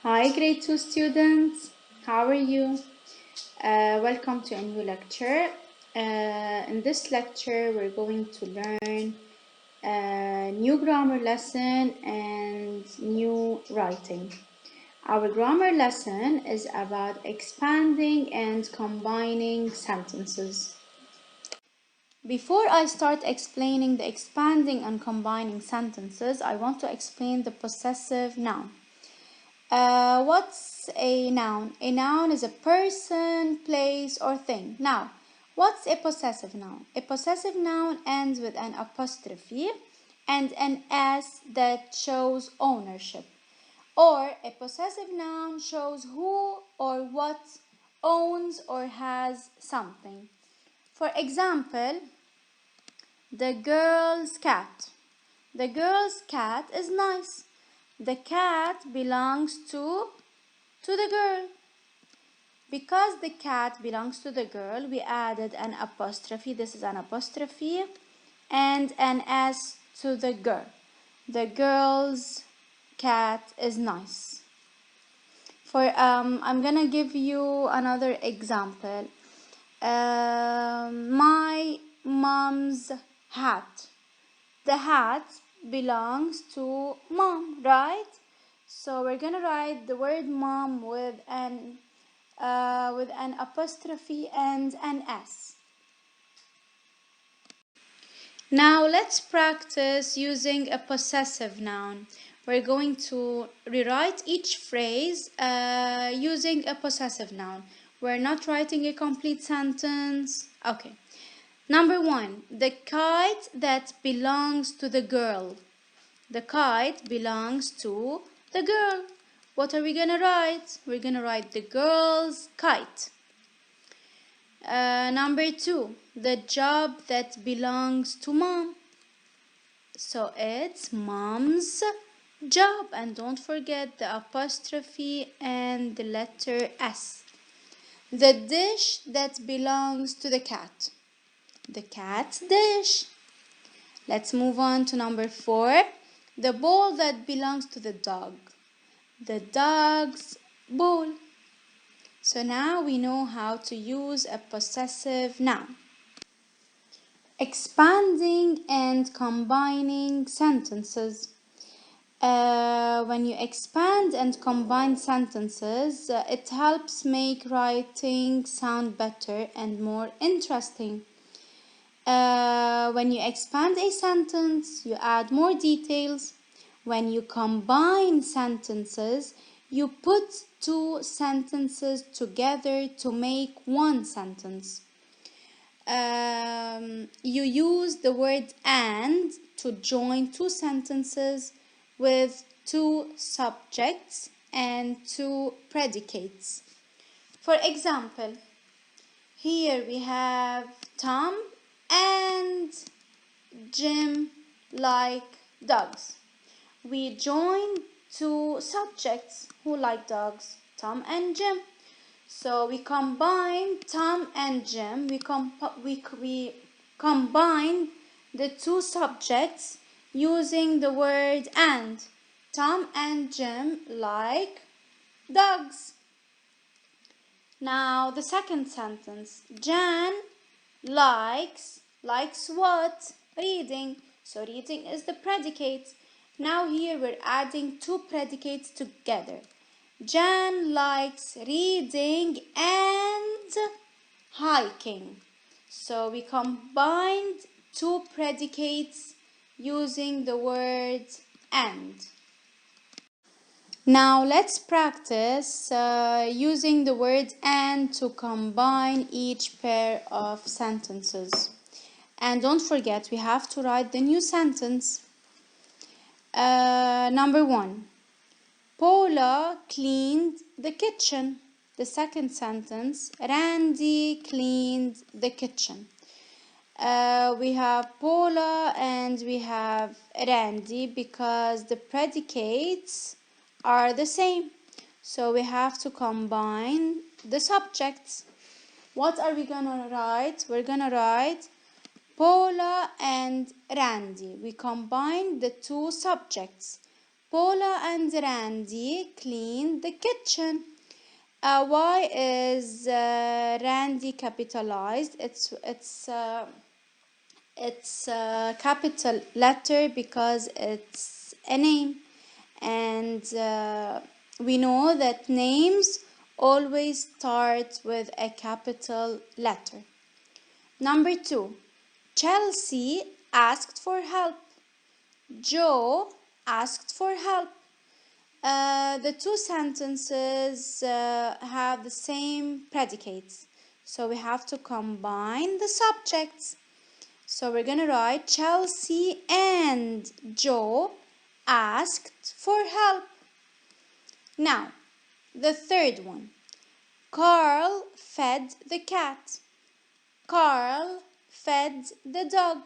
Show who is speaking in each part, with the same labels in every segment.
Speaker 1: Hi, grade 2 students. How are you? Welcome to a new lecture. In this lecture, we're going to learn a new grammar lesson and new writing. Our grammar lesson is about expanding and combining sentences. Before I start explaining the expanding and combining sentences, I want to explain the possessive noun. What's a noun? A noun is a person, place, or thing. Now, what's a possessive noun? A possessive noun ends with an apostrophe and an S that shows ownership. Or a possessive noun shows who or what owns or has something. For example, the girl's cat. The girl's cat is nice. The cat belongs to the girl. Because the cat belongs to the girl, we added an apostrophe. This is an apostrophe and an S to the girl. The girl's cat is nice. I'm gonna give you another example. My mom's hat. The hat belongs to mom, right? So we're gonna write the word mom with an apostrophe and an S. Now let's practice using a possessive noun. We're going to rewrite each phrase using a possessive noun. We're not writing a complete sentence. Okay. Number 1, the kite that belongs to the girl. The kite belongs to the girl. What are we gonna write? We're gonna write the girl's kite. Number 2, the job that belongs to mom. So it's mom's job, and don't forget the apostrophe and the letter S. The dish that belongs to the cat. The cat's dish. Let's move on to number 4, the ball that belongs to the dog. The dog's ball. So now we know how to use a possessive noun. Expanding and combining sentences. When you expand and combine sentences, it helps make writing sound better and more interesting. When you expand a sentence, you add more details. When you combine sentences, you put two sentences together to make one sentence. You use the word and to join two sentences with two subjects and two predicates. For example, here we have Tom and Jim like dogs. We join two subjects who like dogs, Tom and Jim. So we combine Tom and Jim. We combine the two subjects using the word and. Tom and Jim like dogs. Now the second sentence. Jan likes what? Reading. So reading is the predicate. Now here we're adding two predicates together. Jan likes reading and hiking. So we combined two predicates using the word and. Now let's practice using the word and to combine each pair of sentences. And don't forget, we have to write the new sentence. Number 1, Paula cleaned the kitchen. The second sentence, Randy cleaned the kitchen. We have Paula and we have Randy because the predicates are the same. So we have to combine the subjects. What are we gonna write? We're gonna write Paula and Randy. We combine the two subjects. Paula and Randy cleaned the kitchen. Why is Randy capitalized? It's a capital letter because it's a name, and we know that names always start with a capital letter. Number 2, Chelsea asked for help. Joe asked for help. The two sentences have the same predicates, so we have to combine the subjects. So we're gonna write Chelsea and Joe asked for help. Now, the third one. Carl fed the cat. Carl fed the dog.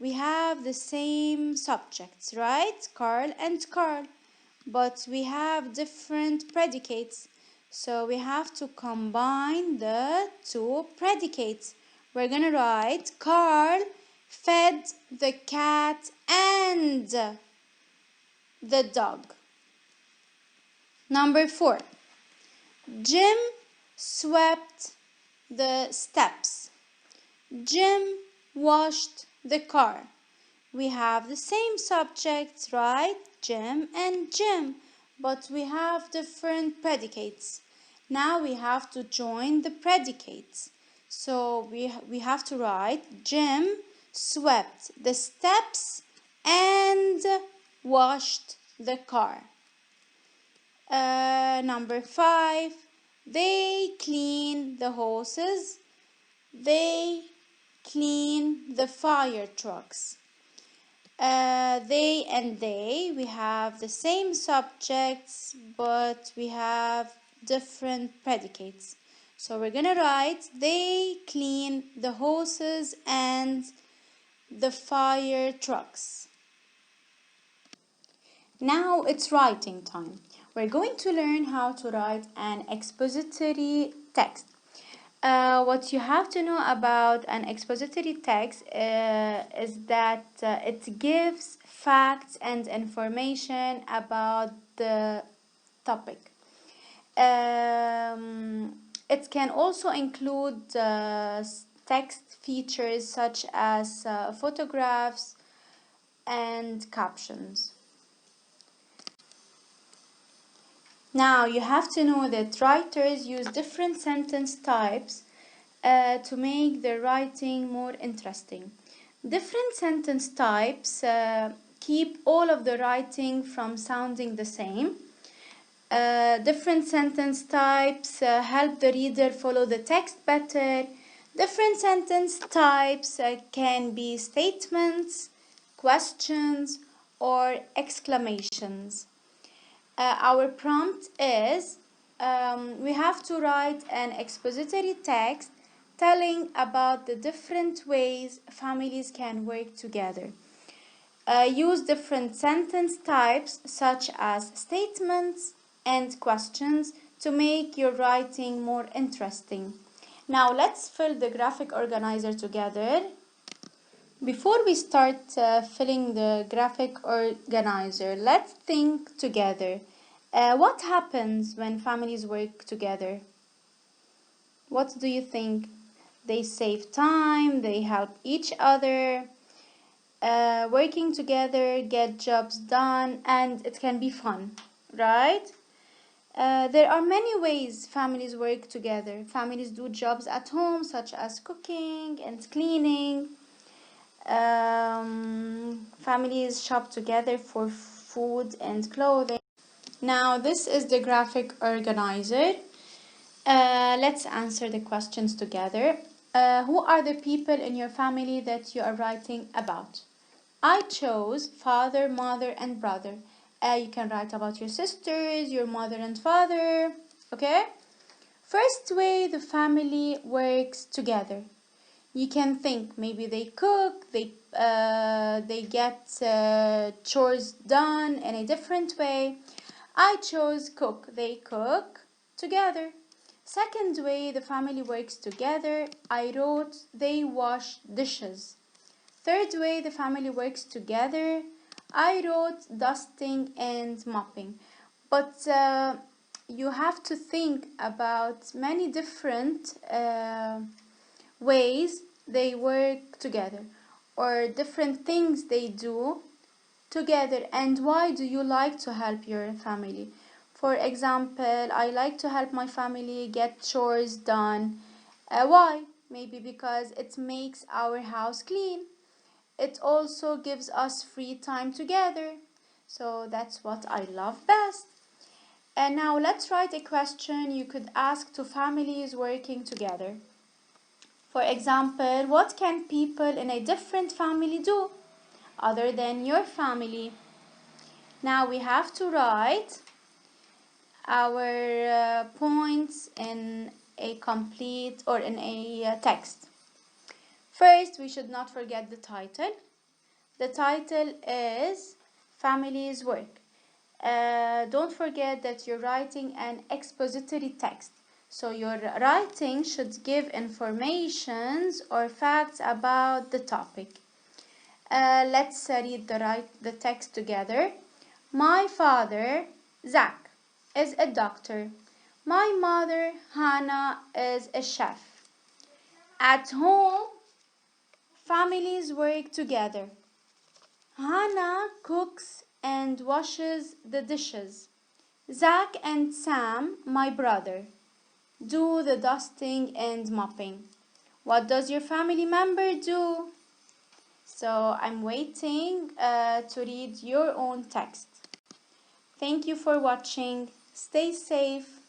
Speaker 1: We have the same subjects, right? Carl and Carl. But we have different predicates. So we have to combine the two predicates. We're gonna write Carl fed the cat and the dog. Number 4. Jim swept the steps. Jim washed the car. We have the same subjects, right? Jim and Jim, but we have different predicates. Now we have to join the predicates. So we have to write Jim swept the steps and washed the car. Number 5, they clean the hoses. They clean the fire trucks. They and they, we have the same subjects, but we have different predicates. So we're gonna write they clean the hoses and the fire trucks. Now it's writing time. We're going to learn how to write an expository text. What you have to know about an expository text is that it gives facts and information about the topic. It can also include text features such as photographs and captions. Now you have to know that writers use different sentence types to make their writing more interesting. Different sentence types keep all of the writing from sounding the same. Different sentence types help the reader follow the text better. Different sentence types can be statements, questions, or exclamations. Our prompt is we have to write an expository text telling about the different ways families can work together. Use different sentence types such as statements and questions to make your writing more interesting. Now let's fill the graphic organizer together. Before we start filling the graphic organizer, let's think together. What happens when families work together? What do you think? They save time, they help each other, working together, get jobs done, and it can be fun, right? There are many ways families work together. Families do jobs at home, such as cooking and cleaning. Families shop together for food and clothing. Now this is the graphic organizer. Let's answer the questions together. Who are the people in your family that you are writing about? I chose father, mother, and brother. You can write about your sisters, your mother and father. Okay? First way the family works together. You can think maybe they cook, they get chores done in a different way. I chose cook. They cook together. Second way the family works together, I wrote they wash dishes. Third way the family works together, I wrote dusting and mopping, but you have to think about many different ways they work together or different things they do together, and why do you like to help your family. For example, I like to help my family get chores done. Why? Maybe because it makes our house clean. It also gives us free time together. So that's what I love best. And now let's write a question you could ask to families working together. For example, what can people in a different family do other than your family? Now we have to write our points in a complete or in a text. First, we should not forget the title. The title is Family's Work. Don't forget that you're writing an expository text. So your writing should give informations or facts about the topic. Let's read the text together. My father, Zach, is a doctor. My mother, Hannah, is a chef. At home, families work together. Hannah cooks and washes the dishes. Zach and Sam, my brother, do the dusting and mopping. What does your family member do? So I'm waiting to read your own text. Thank you for watching. Stay safe.